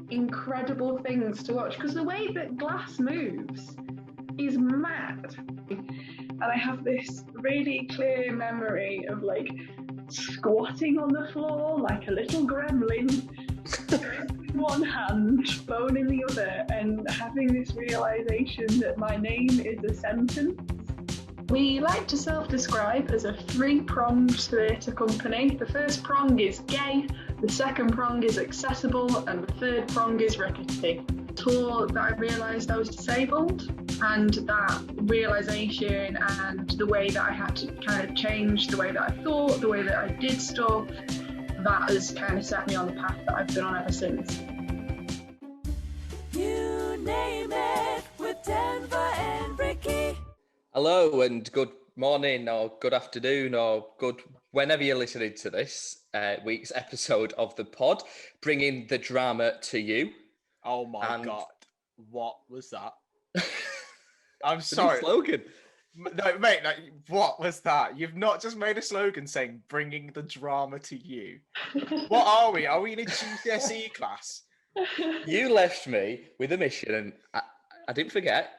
incredible things to watch because the way that glass moves is mad. And I have this really clear memory of like squatting on the floor like a little gremlin, with one hand, phone in the other, and having this realization that my name is a sentence. We like to self-describe as a three-pronged theatre company. The first prong is gay, the second prong is accessible, and the third prong is rickety. Until that I realised I was disabled, and that realisation and the way that I had to kind of change the way that I thought, the way that I did stuff, that has kind of set me on the path that I've been on ever since. You name it with Denver and Ricky. Hello and good morning or good afternoon or good whenever you're listening to this week's episode of the pod, bringing the drama to you. Oh my God, what was that? I'm sorry. Slogan. No, mate, what was that? You've not just made a slogan saying bringing the drama to you. What are we? Are we in a GCSE class? You left me with a mission and I didn't forget.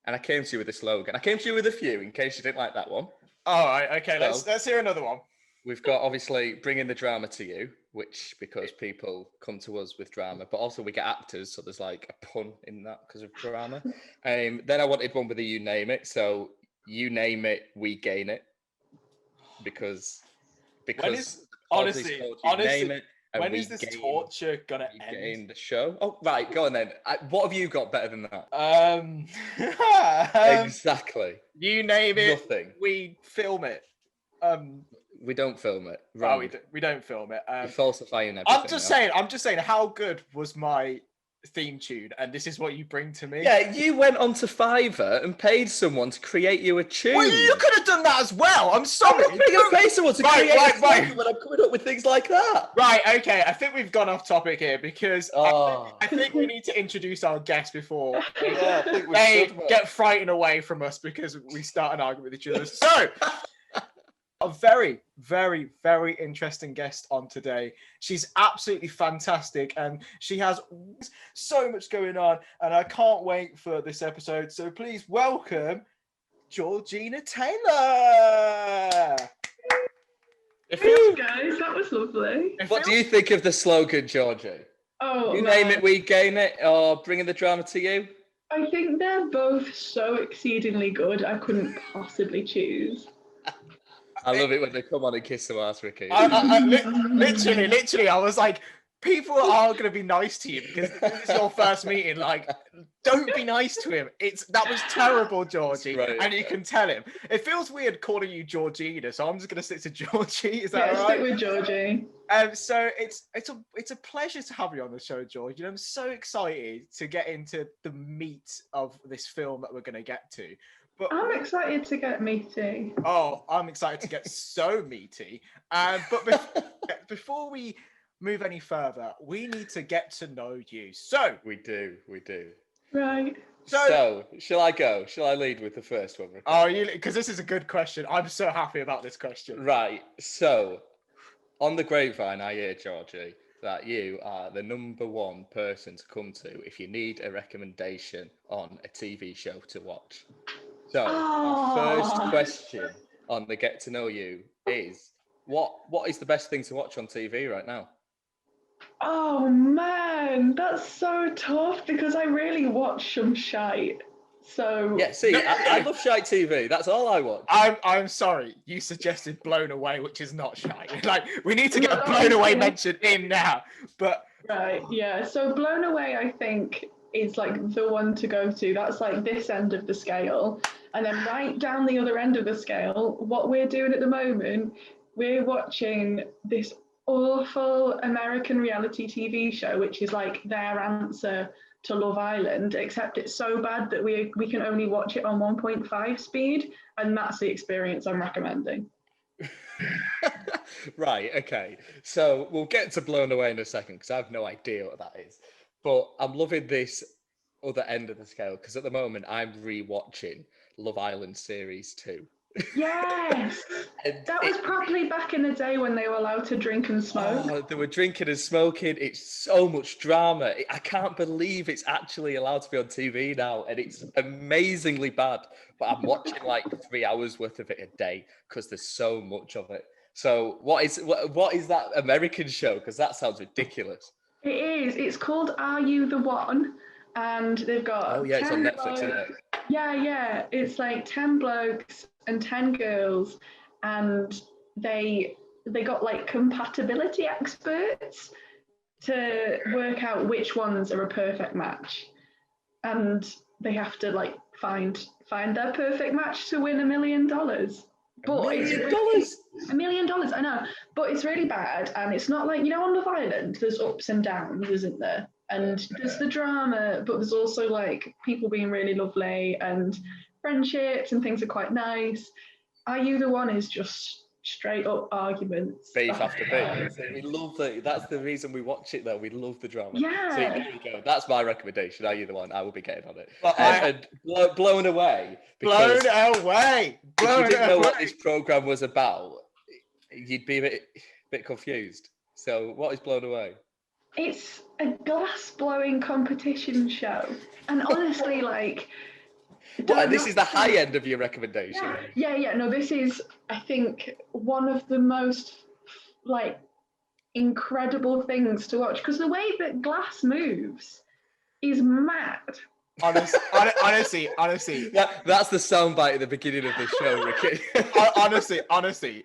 And I came to you with a slogan. I came to you with a few in case you didn't like that one. All right, okay, So, let's hear another one. We've got obviously bringing the drama to you, which because people come to us with drama, but also we get actors, so there's like a pun in that because of drama. Then I wanted one with a you name it, so you name it, we gain it, because honestly, name it. When is this torture gonna end? In the show. Oh, right, go on then. What have you got better than that? Exactly. You name it. Nothing. We film it. We don't film it. Wrong. Oh, we don't film it. You're falsifying everything. I'm just saying. How good was my theme tune? And this is what you bring to me. Yeah, you went onto Fiverr and paid someone to create you a tune. Well, you could have done that as well. I'm sorry. I'm not going to pay someone to create a tune when I'm coming up with things like that. Right. Okay. I think we've gone off topic here because I think we need to introduce our guest before they get frightened away from us because we start an argument with each other. So. A very, very, very interesting guest on today. She's absolutely fantastic and she has so much going on and I can't wait for this episode. So please welcome Georgina Taylor. Thanks, guys. That was lovely. What do you think of the slogan, Georgie? Oh, you name it, we gain it, or bringing the drama to you? I think they're both so exceedingly good. I couldn't possibly choose. I love it when they come on and kiss the ass, Ricky. Literally, I was like, people are going to be nice to you because this is your first meeting. Like, don't be nice to him. That was terrible, Georgie, right. And you can tell him. It feels weird calling you Georgina, so I'm just going to stick to Georgie. Is that all right? Stick with Georgie. So it's a pleasure to have you on the show, Georgie. I'm so excited to get into the meat of this film that we're going to get to. But I'm excited to get meaty. Oh, I'm excited to get so meaty. But before we move any further, we need to get to know you. So we do. Right. So shall I go? Shall I lead with the first one? Ricky? Oh, because this is a good question. I'm so happy about this question. Right. So on the grapevine, I hear, Georgie, that you are the number one person to come to if you need a recommendation on a TV show to watch. So, our first question on the Get to Know You is, what is the best thing to watch on TV right now? Oh, man, that's so tough because I really watch some shite. So yeah, see, I love shite TV. That's all I watch. I'm sorry, you suggested Blown Away, which is not shite. Like, we need to get a Blown Away mentioned in now. But right, yeah. So Blown Away, I think, is like the one to go to. That's like this end of the scale. And then right down the other end of the scale, what we're doing at the moment, we're watching this awful American reality TV show, which is like their answer to Love Island, except it's so bad that we can only watch it on 1.5 speed, and that's the experience I'm recommending. Right, okay. So we'll get to Blown Away in a second, because I have no idea what that is. But I'm loving this other end of the scale, because at the moment I'm re-watching Love Island Series 2. Yes, And that was probably back in the day when they were allowed to drink and smoke. oh, they were drinking and smoking. It's so much drama. I can't believe it's actually allowed to be on TV now, and it's amazingly bad. But I'm watching like 3 hours worth of it a day because there's so much of it. So what is that American show? Because that sounds ridiculous. It is. It's called Are You the One? And they've got Oh yeah, it's on 10 Netflix, isn't it? Yeah. It's like 10 blokes and 10 girls, and they got like compatibility experts to work out which ones are a perfect match. And they have to like find their perfect match to win $1 million. But it's $1 million, I know. But it's really bad, and it's not like, on Love Island, there's ups and downs, isn't there? And there's the drama, but there's also like people being really lovely and friendships and things are quite nice. Are You the One is just straight up arguments. Beef after beef. So we love that. That's the reason we watch it, though. We love the drama. Yeah. So there you go. That's my recommendation. Are You the One? I will be getting on it. Well, and blown away. Blown away. If you didn't know what this program was about, you'd be a bit confused. So what is Blown Away? It's a glass blowing competition show. And honestly, like... This is the high end of your recommendation. Yeah. No, this is, I think, one of the most, like, incredible things to watch. Because the way that glass moves is mad. Honestly. That's the soundbite at the beginning of the show, Ricky. honestly,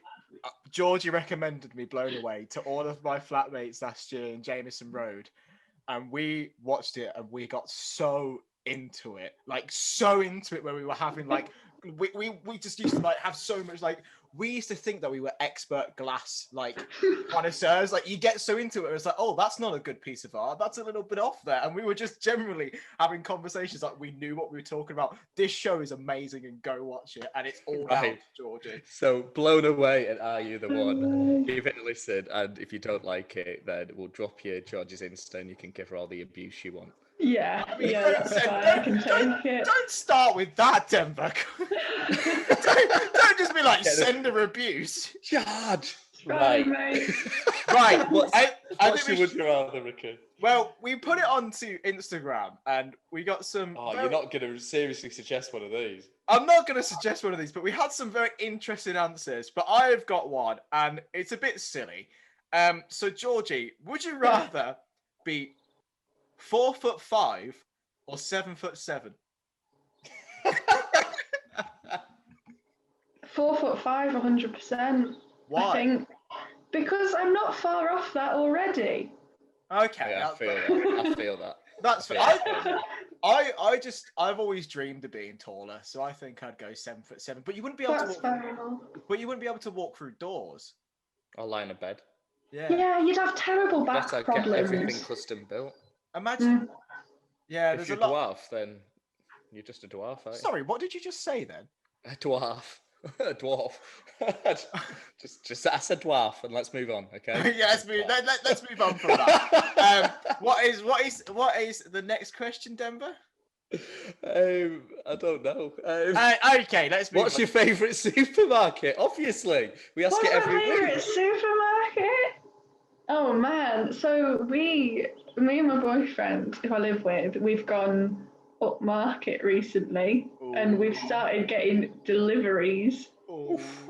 Georgie recommended me Blown Away to all of my flatmates last year in Jameson Road, and we watched it and we got so into it, where we were having like we just used to like have so much, like we used to think that we were expert glass like connoisseurs. Like you get so into it, it's like, oh, that's not a good piece of art, that's a little bit off there, and we were just generally having conversations like we knew what we were talking about. This show is amazing, and go watch it, and it's all right, Georgie. So Blown Away and Are You the One? Give it a listen, and if you don't like it, then we'll drop you George's Insta and you can give her all the abuse you want. Yeah, that's fine. I can take it. Don't start with that, Denver. don't just be like, send her abuse. Charge. Right. Right. What's your would you rather, Ricky? Well, we put it onto Instagram and we got some... Oh, you're not going to seriously suggest one of these? I'm not going to suggest one of these, but we had some very interesting answers. But I've got one, and it's a bit silly. So, Georgie, would you rather be 4'5" or 7'7"? 4'5", 100%. Why? I think because I'm not far off that already. Okay, yeah, I feel that. That's fair. I've always dreamed of being taller, so I think I'd go 7'7". But you wouldn't be able to walk. But you wouldn't be able to walk through doors. Or lie in a bed. Yeah, you'd have terrible back problems. Get everything custom built. Imagine. Yeah, if you're a dwarf, then you're just a dwarf. Right? Sorry, what did you just say then? A dwarf. A dwarf. just I said dwarf, and let's move on. Okay. Yeah, let's move on from that. What is the next question, Denver? I don't know. Okay, let's move on. What's your favourite supermarket? Obviously, we ask it every week. Favourite supermarket? Oh man, so me and my boyfriend, who I live with, we've gone upmarket recently. Ooh. And we've started getting deliveries. Oof.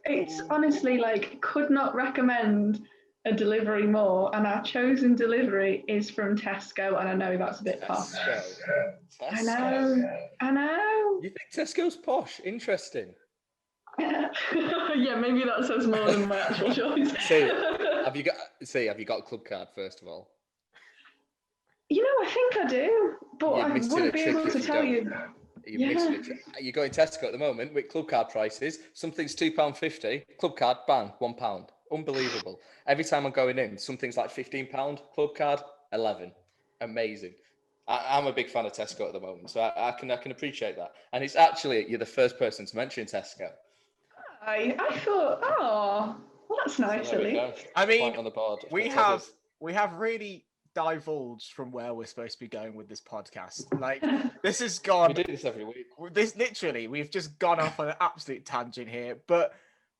It's honestly like, could not recommend a delivery more, and our chosen delivery is from Tesco, and I know that's a bit posh. I know. You think Tesco's posh? Interesting. Yeah, maybe that says more than my actual choice. Have you got a club card first of all? I think I do, but I wouldn't be able to tell you. You're going Tesco at the moment with club card prices. Something's £2.50. Club card, bang, £1. Unbelievable. Every time I'm going in, something's like £15. Club card, 11. Amazing. I'm a big fan of Tesco at the moment, so I can appreciate that. And it's actually, you're the first person to mention Tesco. I thought, well, that's nice, at least. I mean, on the board. We have really divulged from where we're supposed to be going with this podcast. Like, this has gone. We do this every week. We've just gone off on an absolute tangent here. But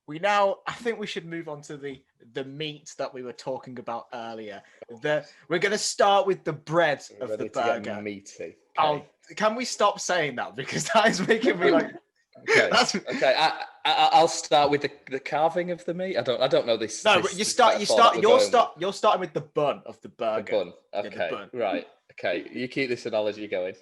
I think we should move on to the meat that we were talking about earlier. We're going to start with the bread of the burger. Meaty. Okay. Oh, can we stop saying that, because that is making me like. Okay. Okay. I'll start with the carving of the meat. I don't know this. No, but you're starting with the bun of the burger. The bun. Okay. Yeah, the bun. Right. Okay. You keep this analogy going.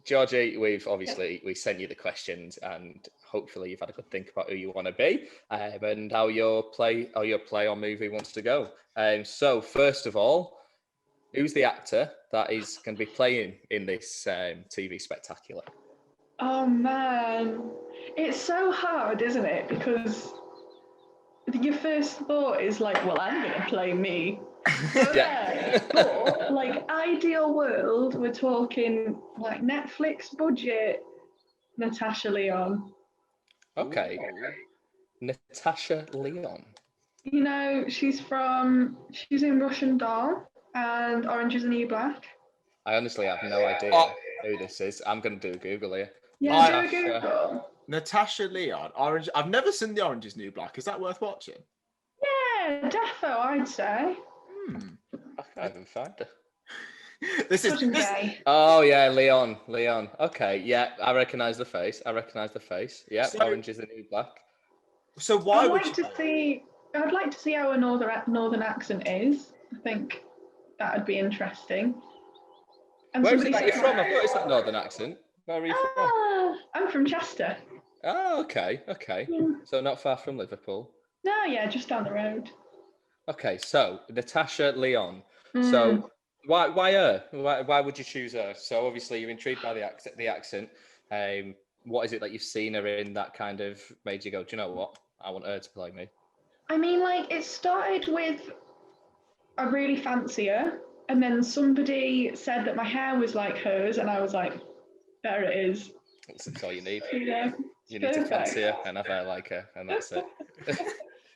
Georgie, we sent you the questions, and hopefully you've had a good think about who you want to be, and how your play or movie wants to go. So first of all, who's the actor that is going to be playing in this TV spectacular? Oh man, it's so hard, isn't it? Because your first thought is like, well, I'm going to play me. Yeah. But like, ideal world, we're talking like Netflix budget, Natasha Lyonne. Okay. Natasha Lyonne. You know, she's in Russian Doll and Orange is the New Black. I honestly have no idea who this is. I'm going to do a Google here. Yeah, do a Google. Natasha Lyonne, Orange. I've never seen the Orange is the New Black. Is that worth watching? Yeah, defo, I'd say. I can't even find her. This is. Oh yeah, Leon. Okay, yeah, I recognise the face. Yeah, So, Orange is the New Black. So why I'd would like to see how a northern accent is. I think that'd be interesting. And Where is it that you're from? I've noticed that northern accent. Where are you from? I'm from Chester. Oh, okay. Yeah. So not far from Liverpool. No, yeah, just down the road. Okay, so Natasha Lyonne. So why her? Why would you choose her? So obviously you're intrigued by the accent. What is it that you've seen her in that kind of made you go, do you know what? I want her to play me. I mean, like, it started with I really fancy her, and then somebody said that my hair was like hers, and I was like, there it is. That's all you need. Yeah, you need to fancy her and have hair like her, and that's it.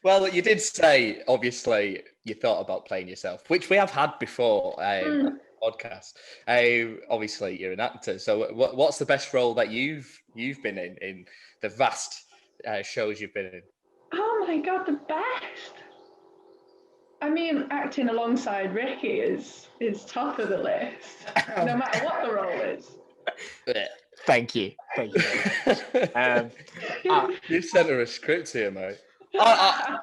Well, you did say, obviously, you thought about playing yourself, which we have had before on the podcast. Obviously, you're an actor. So what's the best role that you've been in the vast shows you've been in? Oh my God, the best. I mean, acting alongside Ricky is top of the list, no matter what the role is. Thank you. You've sent her a script here, mate. I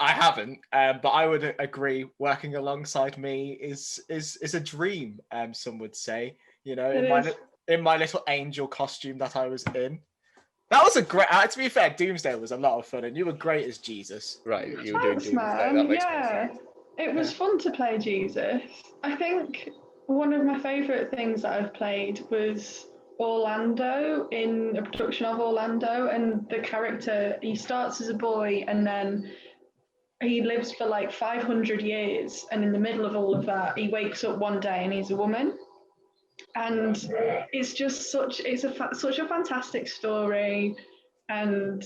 haven't, but I would agree. Working alongside me is a dream. Some would say, you know, in my little angel costume that I was in. That was a great. To be fair, Doomsday was a lot of fun, and you were great as Jesus. Right, you were doing Doomsday. Man. That makes sense. It was fun to play Jesus. I think one of my favourite things that I've played was Orlando in a production of Orlando, and the character, he starts as a boy and then he lives for like 500 years, and in the middle of all of that he wakes up one day and he's a woman, and it's just such a fantastic story, and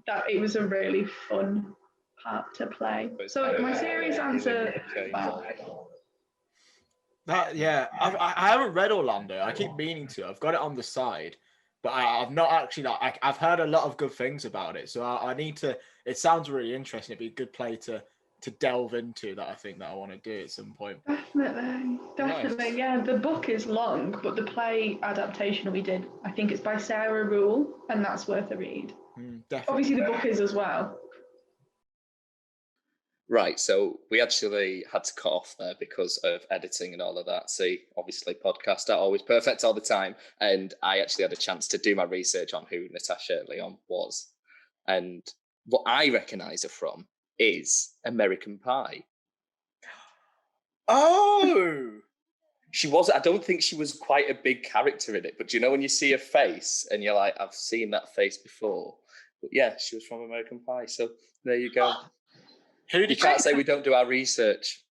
that it was a really fun part to play. So my serious answer, I haven't read Orlando. I keep meaning to. I've got it on the side, but I've not actually. I've heard a lot of good things about it, so I need to. It sounds really interesting. It'd be a good play to delve into. That I think that I want to do at some point. Definitely. Nice. Yeah. The book is long, but the play adaptation we did, I think it's by Sarah Rule, and that's worth a read. Definitely. Obviously, the book is as well. Right, so we actually had to cut off there because of editing and all of that. See, obviously podcasts are always perfect all the time. And I actually had a chance to do my research on who Natasha Lyonne was. And what I recognise her from is American Pie. Oh! I don't think she was quite a big character in it, but do you know when you see her face and you're like, I've seen that face before? But yeah, she was from American Pie. So there you go. You can't say we don't do our research.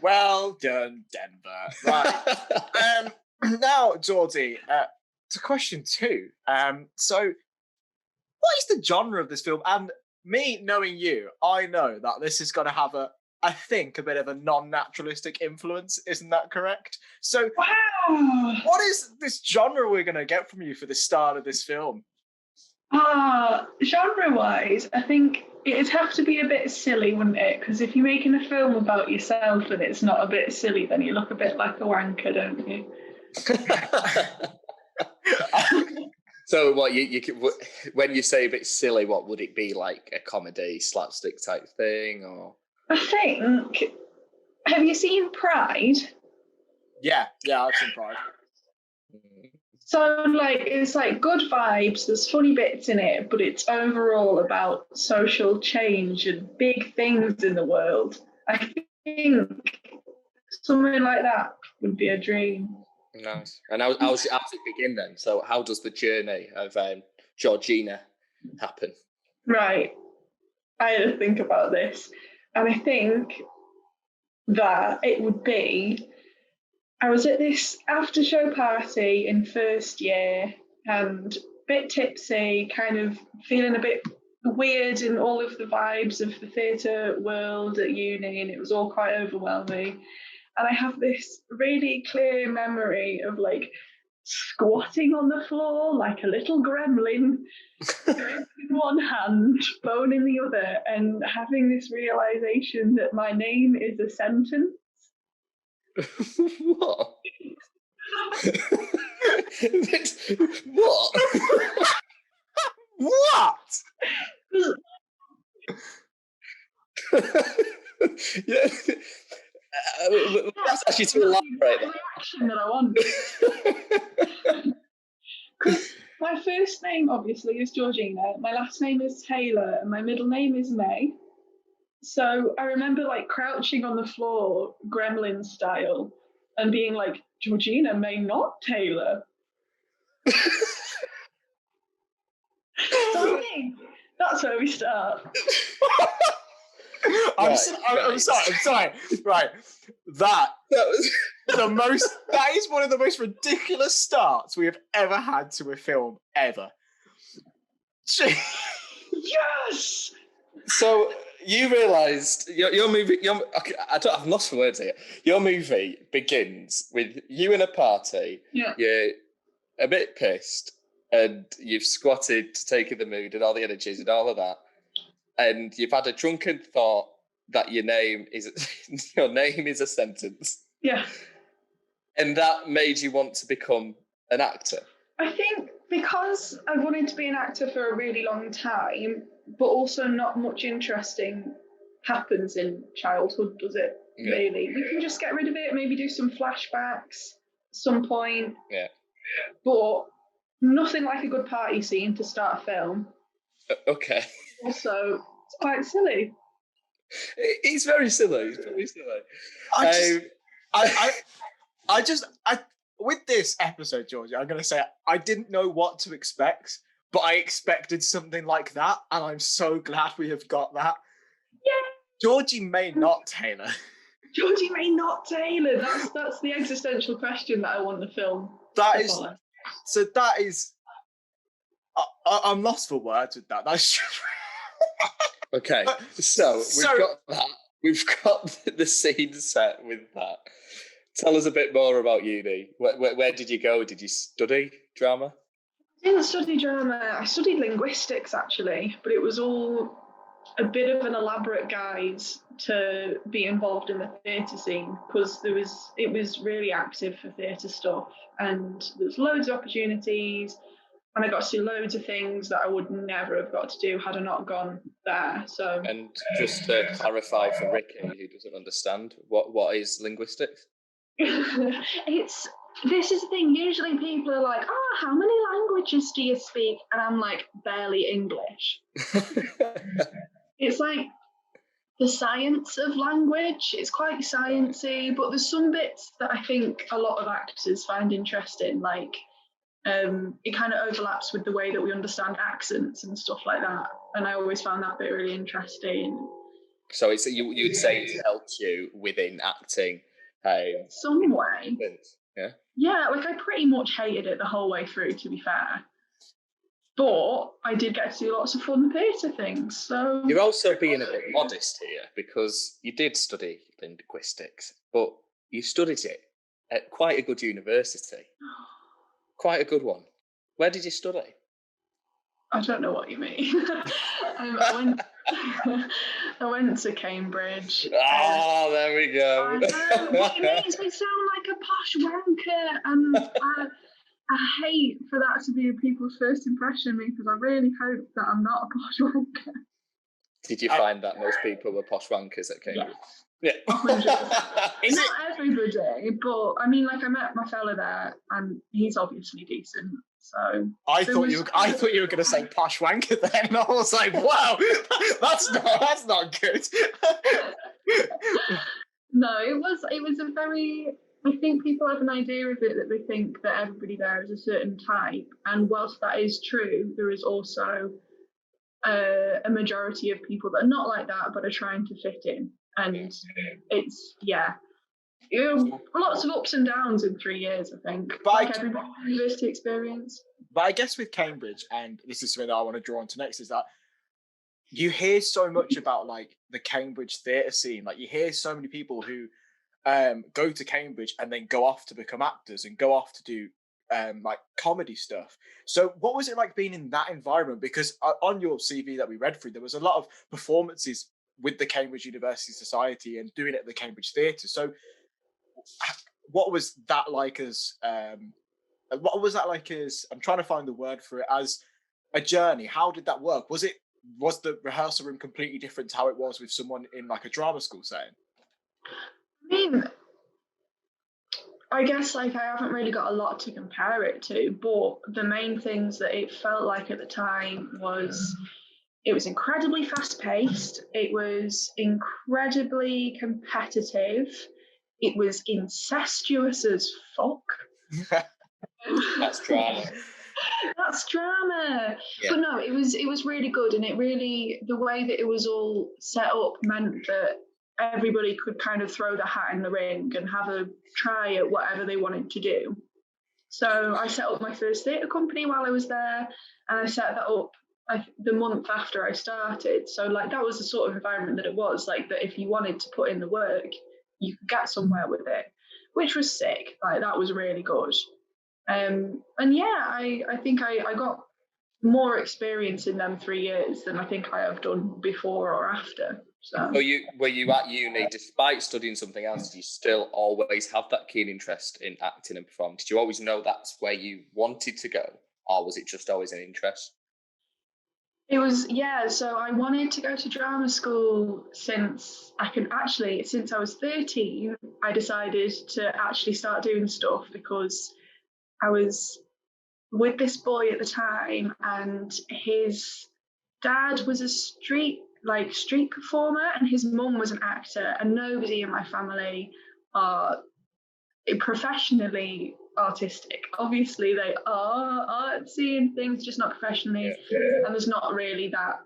Well done, Denver. Right. Now, Georgie, to question 2. So, what is the genre of this film? And me knowing you, I know that this is going to have I think, a bit of a non-naturalistic influence. Isn't that correct? So, Wow. What is this genre we're going to get from you for the start of this film? Genre-wise, I think it'd have to be a bit silly, wouldn't it? Because if you're making a film about yourself and it's not a bit silly, then you look a bit like a wanker, don't you? So what you when you say a bit silly, what would it be, like a comedy slapstick type thing, or? I think. Have you seen Pride? Yeah, I've seen Pride. So it's like good vibes. There's funny bits in it, but it's overall about social change and big things in the world. I think something like that would be a dream. Nice. And how's it begin then? So how does the journey of Georgina happen? Right. I had to think about this. And I think that it would be, I was at this after show party in first year and a bit tipsy, kind of feeling a bit weird in all of the vibes of the theatre world at uni, and it was all quite overwhelming. And I have this really clear memory of squatting on the floor like a little gremlin, in one hand, phone in the other, and having this realization that my name is a sentence. What? What? What? Yeah. That's actually too elaborate. The reaction that I want. Because my first name, obviously, is Georgina. My last name is Taylor, and my middle name is May. So I remember crouching on the floor, gremlin style, and being like, Georgina May, not Taylor. So I think that's where we start. I'm sorry. Right. That is one of the most ridiculous starts we have ever had to a film ever. Yes! So you realised your movie. I've lost for words here. Your movie begins with you in a party. Yeah. You're a bit pissed, and you've squatted to take in the mood and all the energies and all of that, and you've had a drunken thought that your name is a sentence. Yeah. And that made you want to become an actor. I think because I wanted to be an actor for a really long time, but also not much interesting happens in childhood, does it? Yeah. Really? We can just get rid of it, maybe do some flashbacks at some point. Yeah. But nothing like a good party scene to start a film. Okay. Also, it's quite silly. It's very silly. With this episode, Georgie, I'm going to say I didn't know what to expect, but I expected something like that, and I'm so glad we have got that. Yeah. Georgie May, not Taylor. Georgie May, not Taylor. That's the existential question that I want the film. I'm lost for words with that. That's okay. So we've got that. We've got the scene set with that. Tell us a bit more about uni. Where did you go? Did you study drama? I didn't study drama. I studied linguistics, actually, but it was all a bit of an elaborate guise to be involved in the theatre scene, because it was really active for theatre stuff, and there's loads of opportunities, and I got to do loads of things that I would never have got to do had I not gone there. So, and just to clarify for Ricky, who doesn't understand, what is linguistics? This is the thing. Usually people are like, "Oh, how many languages do you speak?" And I'm like, barely English. It's like the science of language. It's quite sciencey, but there's some bits that I think a lot of actors find interesting. It kind of overlaps with the way that we understand accents and stuff like that. And I always found that bit really interesting. So you'd say it helped you within acting. Some way. Yeah. Yeah, I pretty much hated it the whole way through, to be fair. But I did get to do lots of fun theatre things. So you're also being a bit modest here because you did study linguistics, but you studied it at quite a good university. Quite a good one. Where did you study? I don't know what you mean. I went to Cambridge. Oh, there we go. I know. What it makes me sound like a posh wanker, and I hate for that to be people's first impression of me, because I really hope that I'm not a posh wanker. Did you find that most people were posh wankers at Cambridge? Yeah. 100%. Is Not everybody, but I mean, like, I met my fella there, and he's obviously decent. So I thought you were going to say posh wanker then, and I was like, wow, that's not good. No, it was a very. I think people have an idea of it, that they think that everybody there is a certain type, and whilst that is true, there is also a majority of people that are not like that, but are trying to fit in, and it's lots of ups and downs in 3 years, I think. Like every university experience. But I guess with Cambridge, and this is something that I want to draw on to next, is that you hear so much about like the Cambridge theatre scene. Like you hear so many people who go to Cambridge and then go off to become actors and go off to do like comedy stuff. So what was it like being in that environment? Because on your CV that we read through, there was a lot of performances with the Cambridge University Society and doing it at the Cambridge Theatre. So what was that like as I'm trying to find the word for it, as a journey? How did that work? Was the rehearsal room completely different to how it was with someone in like a drama school setting? I mean, I guess like I haven't really got a lot to compare it to, but the main things that it felt like at the time was it was incredibly fast paced, it was incredibly competitive, it was incestuous as fuck. That's drama. That's drama. Yeah. But no, it was really good, and it really, the way that it was all set up meant that everybody could kind of throw the hat in the ring and have a try at whatever they wanted to do. So I set up my first theatre company while I was there, and I set that up the month after I started. So like that was the sort of environment that it was, like that if you wanted to put in the work, you could get somewhere with it, which was sick. Like that was really good. And yeah, I think I got more experience in them 3 years than I think I have done before or after. So were you at uni, despite studying something else, did you still always have that keen interest in acting and performing? Did you always know that's where you wanted to go, or was it just always an interest? It was, yeah, so I wanted to go to drama school since I was 13, I decided to actually start doing stuff, because I was with this boy at the time, and his dad was a street performer, and his mum was an actor, and nobody in my family are professionally artistic. Obviously they are artsy and things, just not professionally, and there's not really that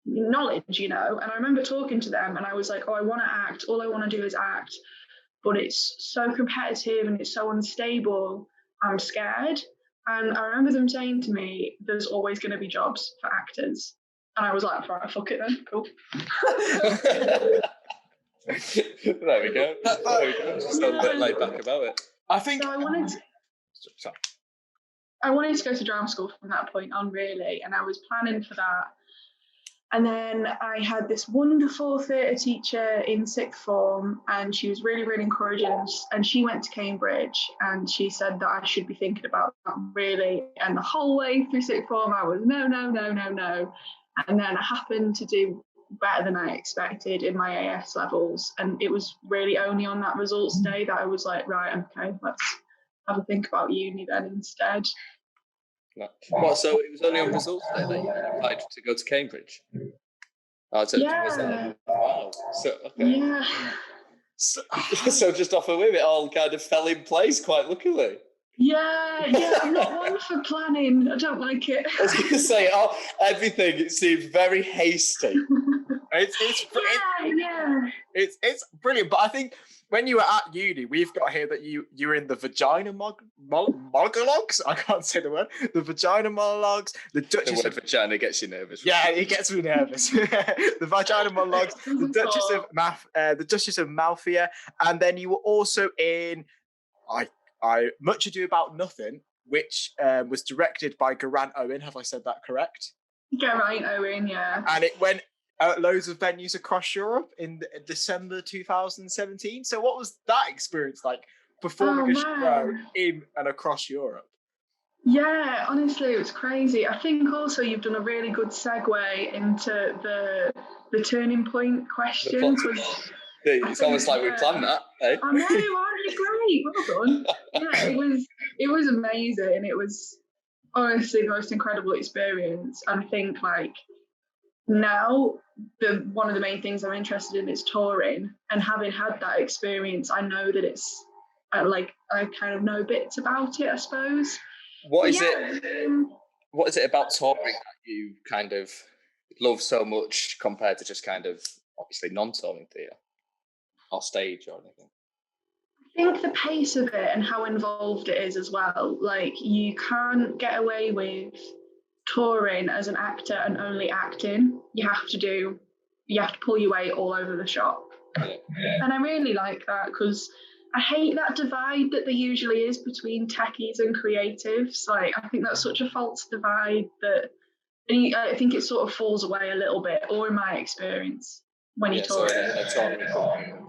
knowledge, And I remember talking to them, and I was like, I want to act, all I want to do is act, but it's so competitive and it's so unstable, I'm scared. And I remember them saying to me, there's always going to be jobs for actors. And I was like, right, fuck it then, cool. There we go. Just a bit laid back about it. I think so I wanted to go to drama school from that point on, really, and I was planning for that. And then I had this wonderful theatre teacher in sixth form, and she was really, really encouraging. And she went to Cambridge, and she said that I should be thinking about that, really. And the whole way through sixth form, I was no. And then I happened to do better than I expected in my AS levels, and it was really only on that results day that I was like, right, okay, let's have a think about uni then instead. What, so it was only on results day that you applied to go to Cambridge? Yeah. Wow. So, okay. Yeah. So just off a whim, it all kind of fell in place quite luckily. Yeah, I'm not one for planning. I don't like it. I was going to say, everything, it seemed very hasty. It's brilliant. But I think when you were at uni, we've got here that you were in the vagina monologues. I can't say the word. The vagina monologues. The Duchess word of vagina gets you nervous. Yeah, it gets me nervous. The vagina monologues. The Duchess of Malfia, and then you were also in I Much Ado About Nothing, which was directed by Geraint Owen. Have I said that correct? Geraint Owen, yeah. And it went loads of venues across Europe in December 2017. So what was that experience like, performing a show in and across Europe? Yeah, honestly, it was crazy. I think also you've done a really good segue into the turning point question. It's almost like we planned that. Eh? I know, aren't you great? Well done. Yeah, it was amazing. It was honestly the most incredible experience. And I think like now one of the main things I'm interested in is touring, and having had that experience, I know that it's I kind of know bits about it, I suppose. What is it about touring that you kind of love so much compared to just kind of obviously non-touring theatre or stage or anything? I think the pace of it and how involved it is as well. Like, you can't get away with touring as an actor and only acting. You have to pull your weight all over the shop. Yeah. And I really like that, because I hate that divide that there usually is between techies and creatives. Like, I think that's such a false divide that I think it sort of falls away a little bit, or in my experience, when you tour. A touring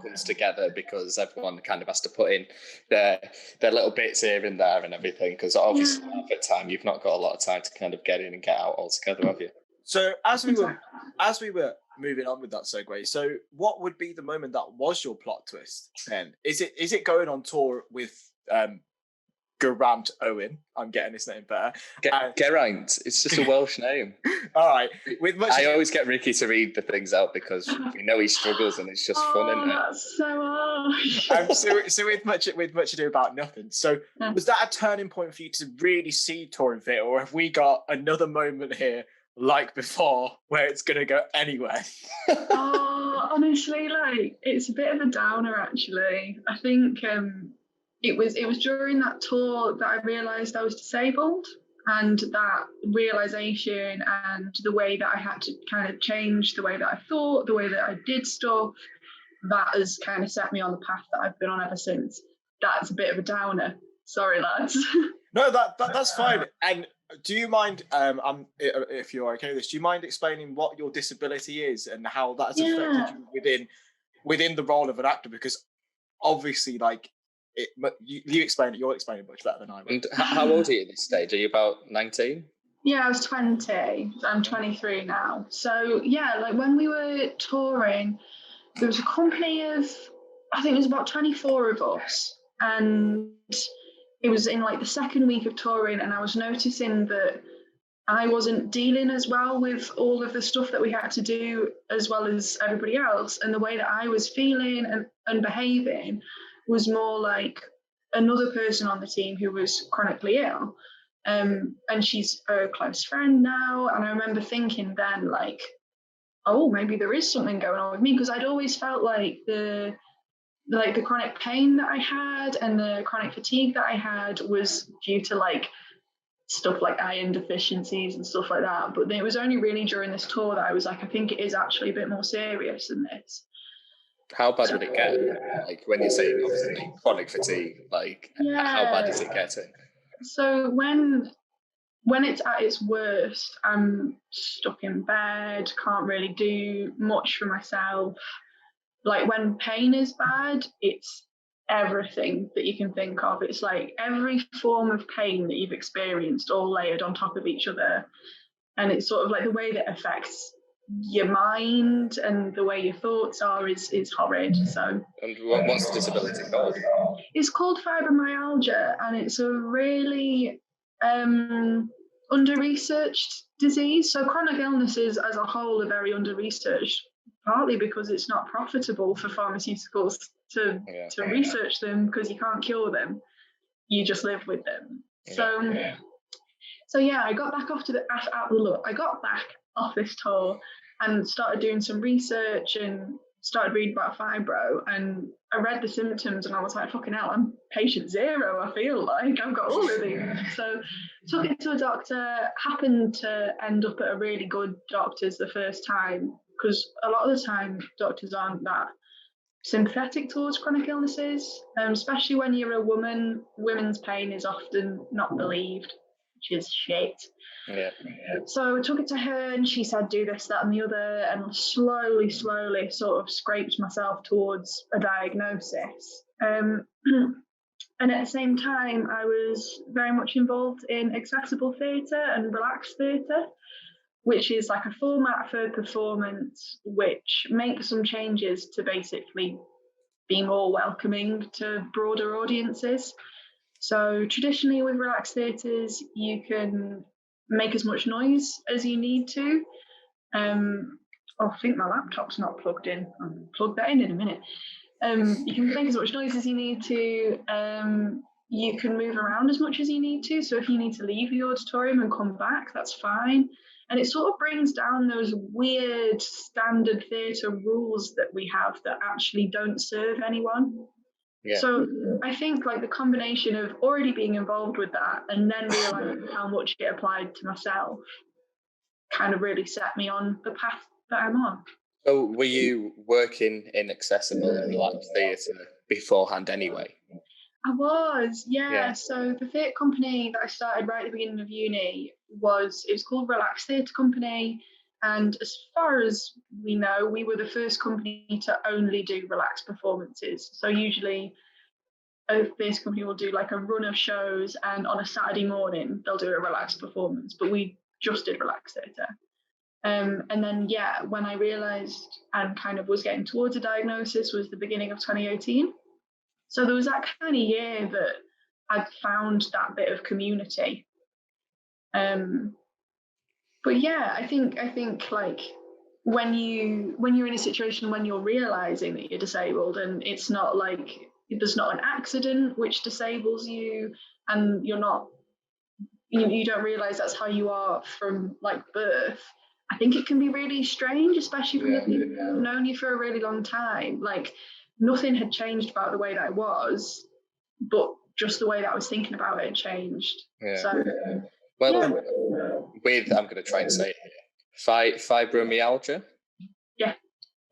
comes together because everyone kind of has to put in their little bits here and there and everything, because obviously half the time you've not got a lot of time to kind of get in and get out altogether, have you? So as we were moving on with that segue, so what would be the moment that was your plot twist then? Is it going on tour with Geraint Owen? I'm getting his name better. Geraint. It's just a Welsh name. All right. I always get Ricky to read the things out because we know he struggles and it's just fun, isn't it? That's so harsh. So with Much Ado About Nothing. So was that a turning point for you to really see touring theatre, or have we got another moment here like before where it's going to go anywhere? Honestly, like, it's a bit of a downer actually. I think it was during that tour that I realised I was disabled, and that realisation and the way that I had to kind of change the way that I thought, the way that I did stuff, that has kind of set me on the path that I've been on ever since. That's a bit of a downer. Sorry, lads. No, that's fine. And do you mind, if you're okay with this, do you mind explaining what your disability is and how that has affected you within the role of an actor? Because obviously, like, you explain it. You'll explain it much better than I will. And how old are you at this stage? Are you about 19? Yeah, I was 20. I'm 23 now. So yeah, like when we were touring, there was a company of, I think it was about 24 of us, and it was in like the second week of touring, and I was noticing that I wasn't dealing as well with all of the stuff that we had to do as well as everybody else, and the way that I was feeling and behaving was more like another person on the team who was chronically ill. And she's a close friend now. And I remember thinking then, like, oh, maybe there is something going on with me, because I'd always felt like the chronic pain that I had and the chronic fatigue that I had was due to like stuff like iron deficiencies and stuff like that. But it was only really during this tour that I was like, I think it is actually a bit more serious than this. How bad would it get? Like, when you're saying obviously chronic fatigue, like how bad is it getting? So when it's at its worst, I'm stuck in bed, can't really do much for myself. Like, when pain is bad, it's everything that you can think of. It's like every form of pain that you've experienced all layered on top of each other. And it's sort of like the way that affects your mind and the way your thoughts are is horrid. So, and what's the disability called? It's called fibromyalgia, and it's a really under-researched disease. So chronic illnesses as a whole are very under-researched, partly because it's not profitable for pharmaceuticals to research them, because you can't cure them, you just live with them. So I got back off this tour, and started doing some research and started reading about fibro, and I read the symptoms and I was like, fucking hell, I'm patient zero. I feel like I've got all of these. So took it to a doctor, happened to end up at a really good doctor's the first time, because a lot of the time doctors aren't that sympathetic towards chronic illnesses, especially when you're a woman. Women's pain is often not believed, which is shit. Yeah. So I took it to her and she said, do this, that, and the other, and slowly sort of scraped myself towards a diagnosis. And at the same time, I was very much involved in accessible theatre and relaxed theatre, which is like a format for performance which makes some changes to basically be more welcoming to broader audiences. So traditionally with relaxed theatres, you can make as much noise as you need to. I think my laptop's not plugged in. I'll plug that in a minute. You can make as much noise as you need to. You can move around as much as you need to. So if you need to leave the auditorium and come back, that's fine. And it sort of brings down those weird standard theatre rules that we have that actually don't serve anyone. Yeah. So I think like the combination of already being involved with that and then realising how much it applied to myself kind of really set me on the path that I'm on. So were you working in accessible and relaxed theatre beforehand anyway? I was, yeah. So the theatre company that I started right at the beginning of uni was called Relaxed Theatre Company. And as far as we know, we were the first company to only do relaxed performances. So usually a theatre company will do like a run of shows and on a Saturday morning, they'll do a relaxed performance, but we just did relaxed theatre. And then, when I realised and kind of was getting towards a diagnosis was the beginning of 2018. So there was that kind of year that I'd found that bit of community. But I think like when you're in a situation when you're realising that you're disabled and it's not like there's not an accident which disables you and you don't realise that's how you are from like birth. I think it can be really strange, especially from the people who've known you for a really long time. Like nothing had changed about the way that I was, but just the way that I was thinking about it had changed. Yeah. So, with I'm going to try and say it, fibromyalgia. Yeah.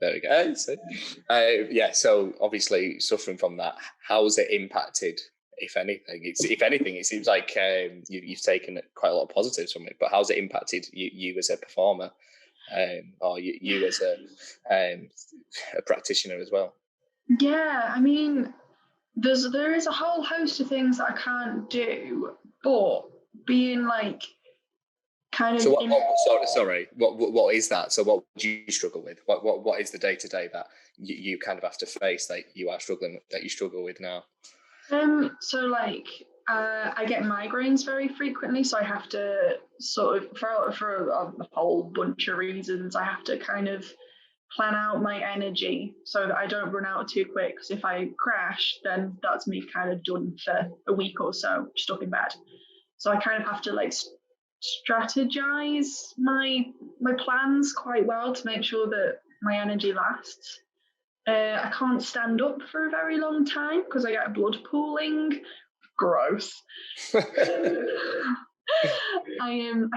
There we go. So obviously suffering from that, how's it impacted? If anything, it seems like you've taken quite a lot of positives from it. But how's it impacted you as a performer, or you as a practitioner as well? Yeah, I mean, there is a whole host of things that I can't do, but being like kind of. So what is that? So what do you struggle with? What is the day to day that you kind of have to face that you struggle with now? So like I get migraines very frequently, so I have to sort of for a whole bunch of reasons I have to kind of plan out my energy so that I don't run out too quick, because if I crash then that's me kind of done for a week or so stuck in bed. So I kind of have to like strategize my plans quite well to make sure that my energy lasts. I can't stand up for a very long time because I get blood pooling. Gross. I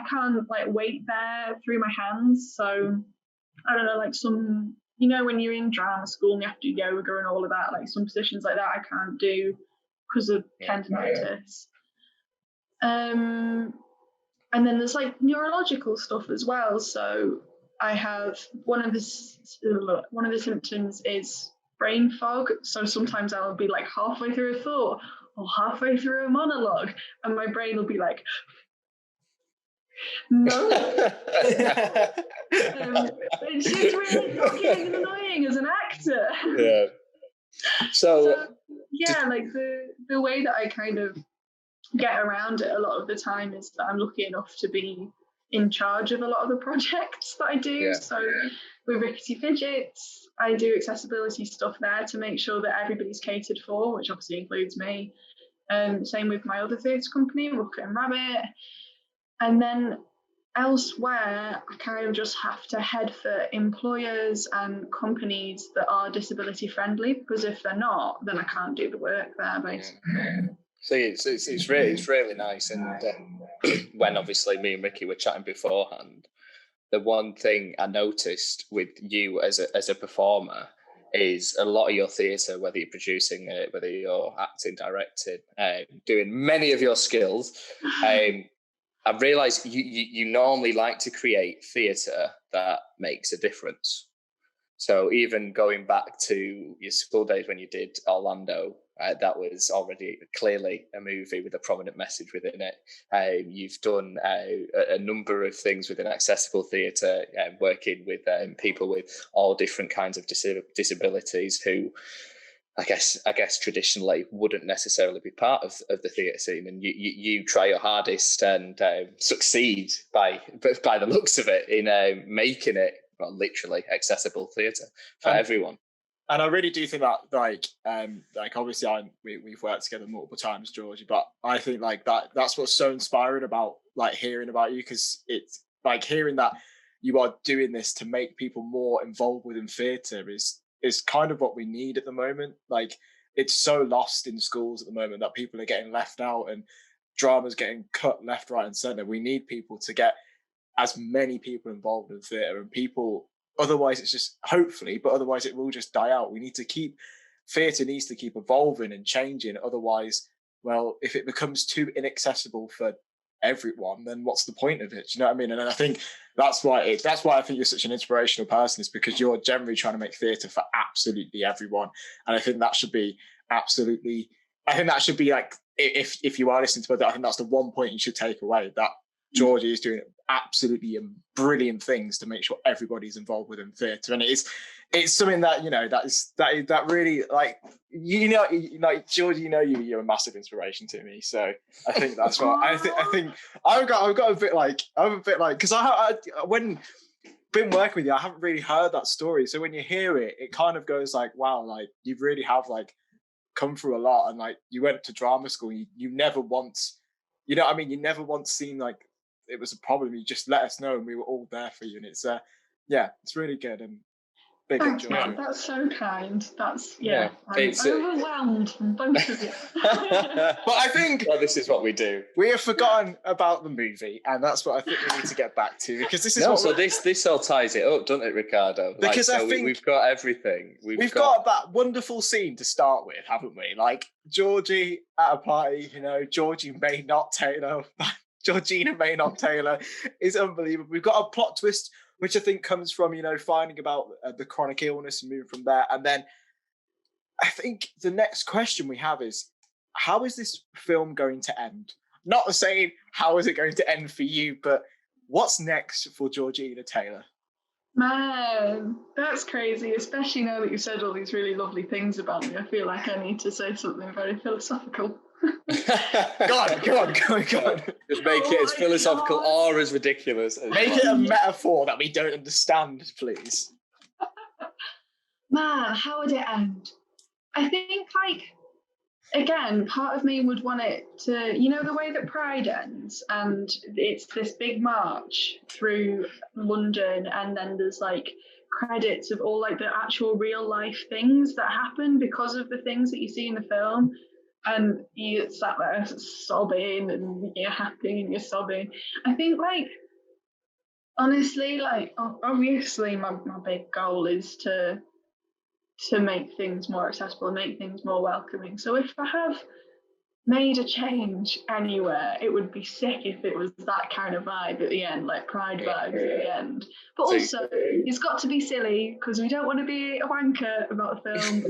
can't like wait there through my hands. So I don't know, like some, when you're in drama school and you have to do yoga and all of that, like some positions like that I can't do because of tendinitis. And then there's like neurological stuff as well. So I have one of the symptoms is brain fog. So sometimes I'll be like halfway through a thought or halfway through a monologue, and my brain will be like, no. It's just really fucking annoying as an actor. Yeah. So like the way that I kind of get around it a lot of the time is that I'm lucky enough to be in charge of a lot of the projects that I do. So with Rickety Fidgets, I do accessibility stuff there to make sure that everybody's catered for, which obviously includes me. Same with my other theatre company, Rocket and Rabbit. And then elsewhere, I kind of just have to head for employers and companies that are disability friendly, because if they're not, then I can't do the work there, basically. Yeah. See, it's really nice. And when obviously me and Ricky were chatting beforehand, the one thing I noticed with you as a performer is a lot of your theatre, whether you're producing it, whether you're acting, directing, doing many of your skills. I realise you normally like to create theatre that makes a difference. So even going back to your school days when you did Orlando, that was already clearly a movie with a prominent message within it. You've done a number of things within accessible theatre, working with people with all different kinds of disabilities who I guess traditionally wouldn't necessarily be part of the theatre scene, and you try your hardest and succeed by the looks of it in making it literally accessible theatre for everyone. And I really do think that like obviously we've worked together multiple times, Georgie, but I think like that's what's so inspiring about like hearing about you, because it's like hearing that you are doing this to make people more involved within theatre is kind of what we need at the moment. Like it's so lost in schools at the moment that people are getting left out and drama's getting cut left, right and centre. We need people to get as many people involved in theatre, and people, otherwise it's just, hopefully, but otherwise it will just die out. We need to keep, theatre needs to keep evolving and changing. Otherwise, well, if it becomes too inaccessible for everyone, then what's the point of it? Do you know what I mean? And I think that's why I think you're such an inspirational person, is because you're generally trying to make theatre for absolutely everyone. And I think that should be like, if you are listening to that, I think that's the one point you should take away, that Georgie is doing absolutely brilliant things to make sure everybody's involved within theatre. And it's something that, you know, that really, like Georgie, you're a massive inspiration to me. So I think that's what I think I've got a bit like, because I when been working with you, I haven't really heard that story. So when you hear it, it kind of goes like, wow, like you really have like come through a lot. And like you went to drama school, you never once, you know what I mean? You never once seemed like it was a problem. You just let us know and we were all there for you. And it's it's really good. And big Thanks, man. That's so kind. I'm overwhelmed from both of you. But I think this is what we do. We have forgotten about the movie, and that's what I think we need to get back to, because this is this all ties it up, doesn't it, Ricardo? Because I think we've got everything. We've got that wonderful scene to start with, haven't we? Like Georgie at a party, Georgina May not Taylor is unbelievable. We've got a plot twist, which I think comes from, finding about the chronic illness and moving from there. And then I think the next question we have is, how is this film going to end? Not saying how is it going to end for you, but what's next for Georgina Taylor? Man, that's crazy, especially now that you've said all these really lovely things about me. I feel like I need to say something very philosophical. Go on. Just make it as philosophical or as ridiculous as Make it a metaphor that we don't understand, please. Man, how would it end? I think, again, part of me would want it to, the way that Pride ends, and it's this big march through London, and then there's credits of all the actual real life things that happen because of the things that you see in the film. And you sat there sobbing, and you're happy and you're sobbing. I think, honestly, obviously my big goal is to make things more accessible and make things more welcoming. So if I have made a change anywhere, it would be sick if it was that kind of vibe at the end, like Pride vibes at the end. But also, it's got to be silly, because we don't want to be a wanker about the film. So.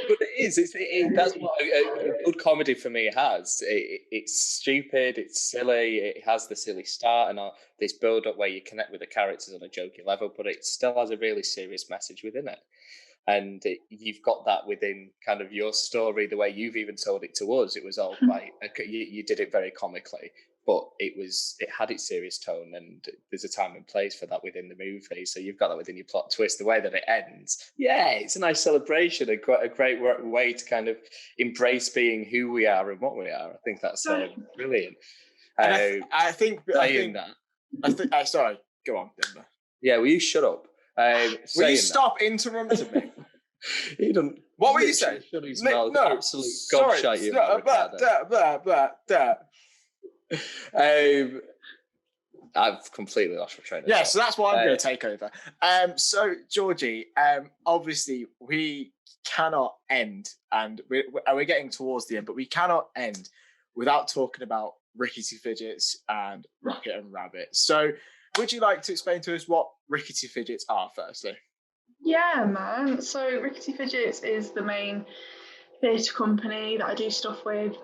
But it is. That's what a good comedy for me has. It's stupid, it's silly, it has the silly start and this build-up where you connect with the characters on a jokey level, but it still has a really serious message within it. And you've got that within kind of your story, the way you've even told it to us. It was all quite, you did it very comically, but it had its serious tone, and there's a time and place for that within the movie. So you've got that within your plot twist, the way that it ends. Yeah, it's a nice celebration, a great way to kind of embrace being who we are and what we are. I think that's brilliant. I think that. Sorry, go on, Denver. Yeah, will you shut up? Will you stop interrupting me? He don't. What were you saying? No, absolute gobshite you. I've completely lost my train of thought. So that's why I'm going to take over. So Georgie, obviously we cannot end, and we're getting towards the end, but we cannot end without talking about Rickety Fidgets and Rocket and Rabbit. So would you like to explain to us what Rickety Fidgets are, firstly? Yeah, man. So Rickety Fidgets is the main theatre company that I do stuff with.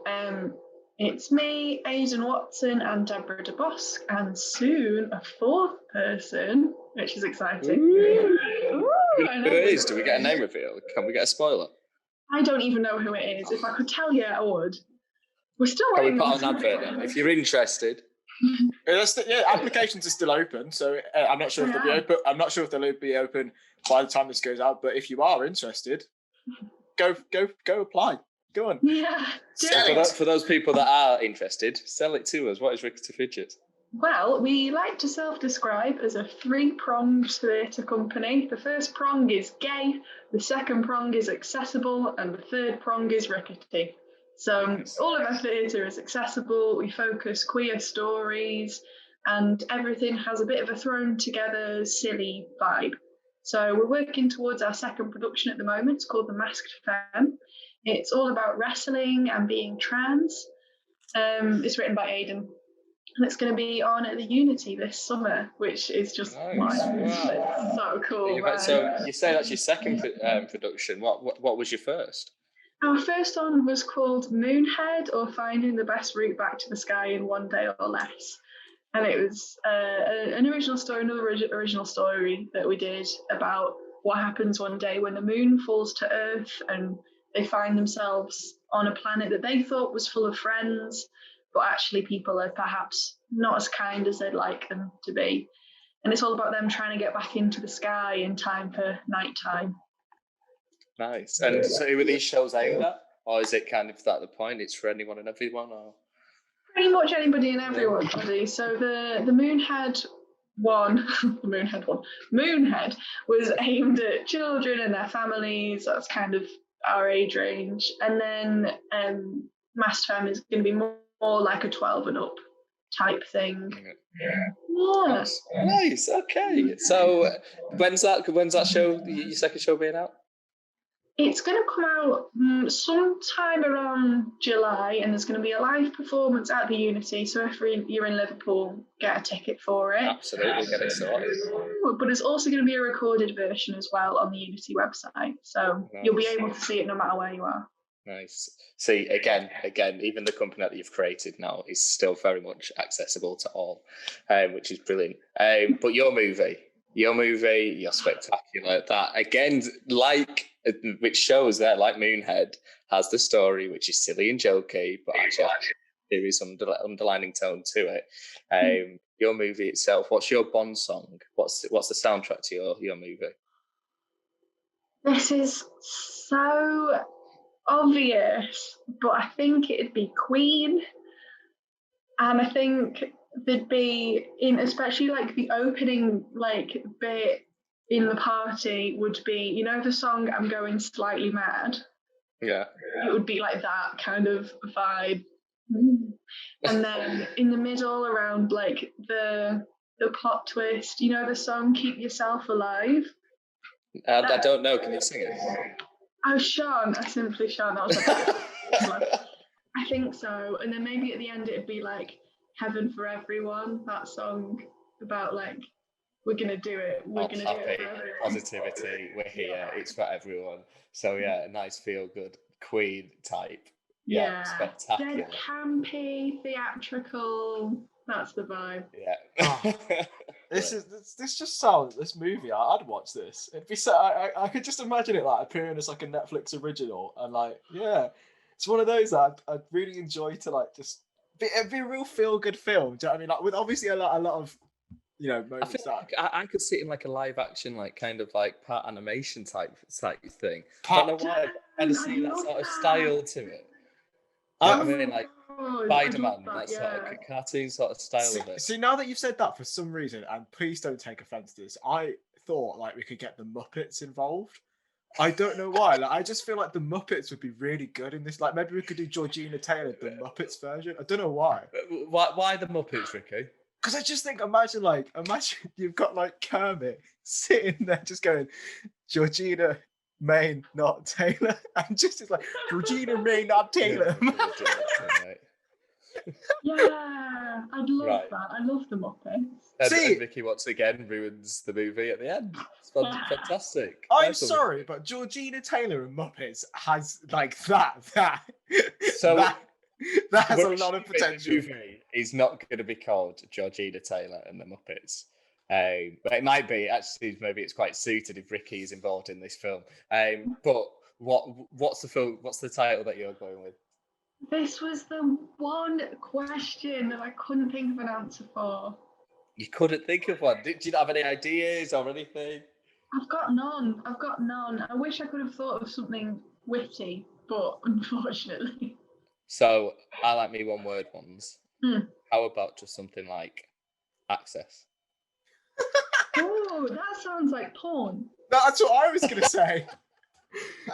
It's me, Aidan Watson, and Deborah DeBosque, and soon a fourth person, which is exciting. Who it is? Do we get a name reveal? Can we get a spoiler? I don't even know who it is. If I could tell you, I would. We're still waiting. Can we put an advert then? If you're interested. Applications are still open, so I'm not sure if they'll be open. I'm not sure if they'll be open by the time this goes out. But if you are interested, go apply. Go on. Yeah. For those people that are interested, sell it to us. What is Rickety Fidgets? Well, we like to self-describe as a three-pronged theatre company. The first prong is gay, the second prong is accessible, and the third prong is rickety. So all of our theatre is accessible. We focus queer stories, and everything has a bit of a thrown together silly vibe. So we're working towards our second production at the moment. It's called The Masked Femme. It's all about wrestling and being trans. It's written by Aidan, and it's going to be on at the Unity this summer, which is just so cool. So you say that's your second production. What was your first? Our first one was called Moonhead, or Finding the Best Route Back to the Sky in One Day or Less. And it was an original story, another original story that we did about what happens one day when the moon falls to Earth and they find themselves on a planet that they thought was full of friends, but actually people are perhaps not as kind as they'd like them to be. And it's all about them trying to get back into the sky in time for nighttime. Nice. And so who are these shows aimed at? Or is it kind of at the point it's for anyone and everyone? Or pretty much anybody and everybody. So the Moonhead one, Moonhead was aimed at children and their families. That's kind of our age range. And then Masked Femme is going to be more like a 12 and up type thing. Yeah. Nice. Okay. So when's that show? Your second show being out? It's going to come out sometime around July, and there's going to be a live performance at the Unity. So if you're in Liverpool, get a ticket for it. Absolutely, get it sorted. But it's also going to be a recorded version as well on the Unity website. So you'll be able to see it no matter where you are. Nice. See, again, even the company that you've created now is still very much accessible to all, which is brilliant. But your movie, you're spectacular. That again, which shows that like Moonhead has the story which is silly and jokey, but actually there is some underlining tone to it. Your movie itself, what's your Bond song? What's the soundtrack to your movie? This is so obvious, but I think it'd be Queen, and I think there'd be especially like the opening bit in the party would be, the song I'm Going Slightly Mad. Yeah. It would be like that kind of vibe. And then in the middle around like the plot twist, the song Keep Yourself Alive. I don't know, can you sing it? Oh, Sean, I simply Sean. That was like I think so. And then maybe at the end it'd be like Heaven for Everyone, that song about like we're gonna do it. We're gonna do it for everyone. Positivity, we're here, it's for everyone. So yeah, a nice feel good Queen type. Yeah. Spectacular. Dead campy, theatrical. That's the vibe. Yeah. This movie, I'd watch this. It'd be so I could just imagine it like appearing as like a Netflix original, and it's one of those that I'd really enjoy to like just it'd be a real feel good film. Do you know what I mean? Like with obviously a lot of moments. I could see it in like a live action, like kind of like part animation type thing. I don't know why. I kind of see that sort of style to it. I mean, like Oh, Spider-Man, that, that yeah. sort of cartoon sort of style of it. See, now that you've said that, for some reason, and please don't take offense to this, I thought like we could get the Muppets involved. I don't know why. Like, I just feel like the Muppets would be really good in this. Like, maybe we could do Georgina Taylor, the Muppets version. I don't know why. Why the Muppets, Ricky? Because I just think, imagine you've got like Kermit sitting there just going, Georgina May, not Taylor. And just it's like, Georgina May, not Taylor. Yeah, I'd love Right. that. I love the Muppets. And Vicky once again ruins the movie at the end. It's fantastic. I'm sorry, but Georgina Taylor and Muppets has like that. So that has a lot of potential. The movie is not going to be called Georgina Taylor and the Muppets. But it might be, actually, maybe it's quite suited if Ricky is involved in this film. But what's the film? What's the title that you're going with? This was the one question that I couldn't think of an answer for. You couldn't think of one? Did you not have any ideas or anything? I've got none. I wish I could have thought of something witty, but unfortunately. So I like me one-word ones. How about just something like access? Oh, that sounds like porn. That's what I was going to say.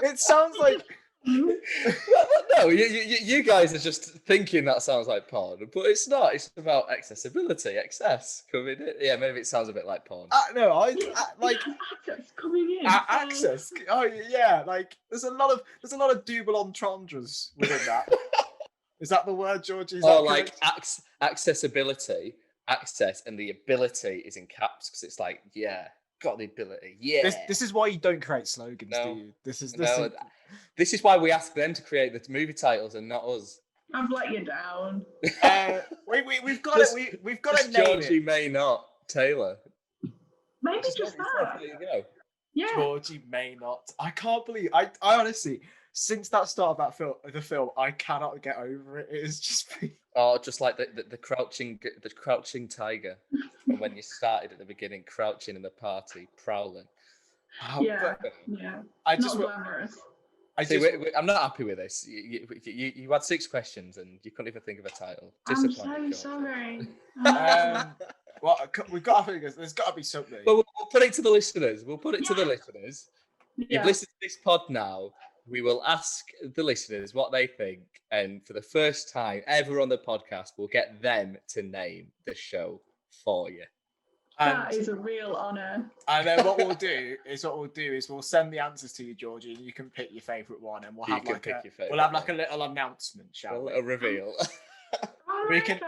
It sounds like... No, you guys are just thinking that sounds like porn, but it's not. It's about accessibility, access coming in. Yeah, maybe it sounds a bit like porn. No, I like access coming in. Access. Oh yeah, like there's a lot of double entendres within that. Is that the word, Georgie? Oh, like accessibility, access, and the ability is in caps because it's like, yeah, got the ability. Yeah. This is why you don't create slogans, do you? This is why we ask them to create the movie titles and not us. I've let you down. We've got it. We've got to name Georgie it. May not Taylor. Maybe just that. There you go. Yeah. Georgie May not. I can't believe. I honestly, since that start of the film, I cannot get over it. It has just been. Oh, just like the crouching tiger. And when you started at the beginning, crouching in the party, prowling. Yeah. I just not glamorous. I'm not happy with this. You had 6 questions and you couldn't even think of a title. I'm so sorry. Well, we've got to think. There's got to be something. Well, we'll put it to the listeners. Yeah. You've listened to this pod now. We will ask the listeners what they think, and for the first time ever on the podcast, we'll get them to name the show for you. That is a real honour. And then what we'll do is we'll send the answers to you, Georgie, and you can pick your favourite one, and we'll have like a little announcement, shall we? A little reveal. Oh my God.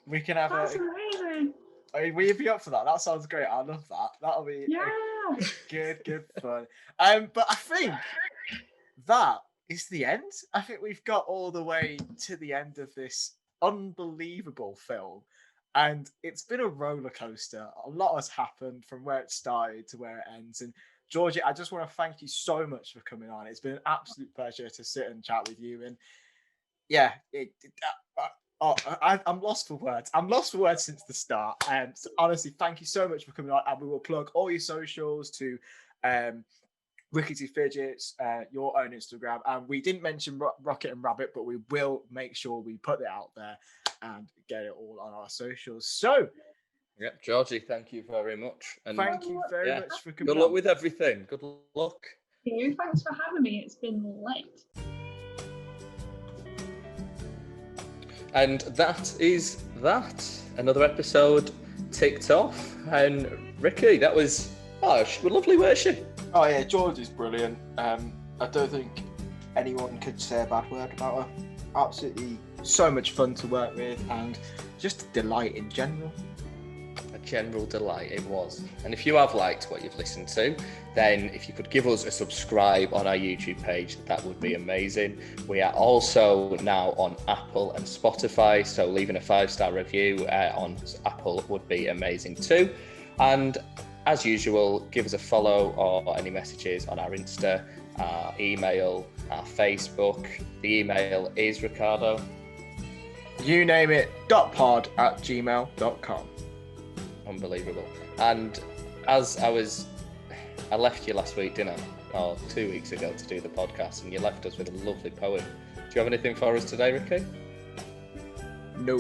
We can have That's amazing. Will you be up for that? That sounds great. I love that. That'll be good fun. But I think that is the end. I think we've got all the way to the end of this unbelievable film. And it's been a roller coaster. A lot has happened from where it started to where it ends. And Georgie, I just want to thank you so much for coming on. It's been an absolute pleasure to sit and chat with you. And yeah, I'm lost for words. I'm lost for words since the start. So honestly, thank you so much for coming on. And we will plug all your socials to Rickety Fidgets, your own Instagram. And we didn't mention Rocket and Rabbit, but we will make sure we put it out there and get it all on our socials. So, yep, Georgie, thank you very much. And thank you very much for coming. Good luck with everything. Good luck. Thanks for having me. It's been late. And that is that. Another episode ticked off. And Ricky, that was she was lovely, weren't she? Oh yeah, Georgie's brilliant. I don't think anyone could say a bad word about her. Absolutely so much fun to work with and just a delight in general. A general delight it was. And if you have liked what you've listened to, then if you could give us a subscribe on our YouTube page, that would be amazing. We are also now on Apple and Spotify, so leaving a 5-star review on Apple would be amazing too. And as usual, give us a follow or any messages on our Insta, our email, our Facebook. The email is Ricardo. younameit.pod@gmail.com. Unbelievable. And as I left you last week, didn't I? Or 2 weeks ago to do the podcast, and you left us with a lovely poem you have anything for us today, Ricky? No.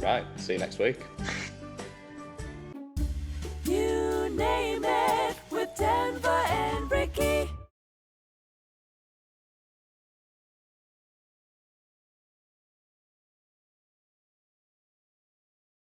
Right, see you next week. You name it with Denver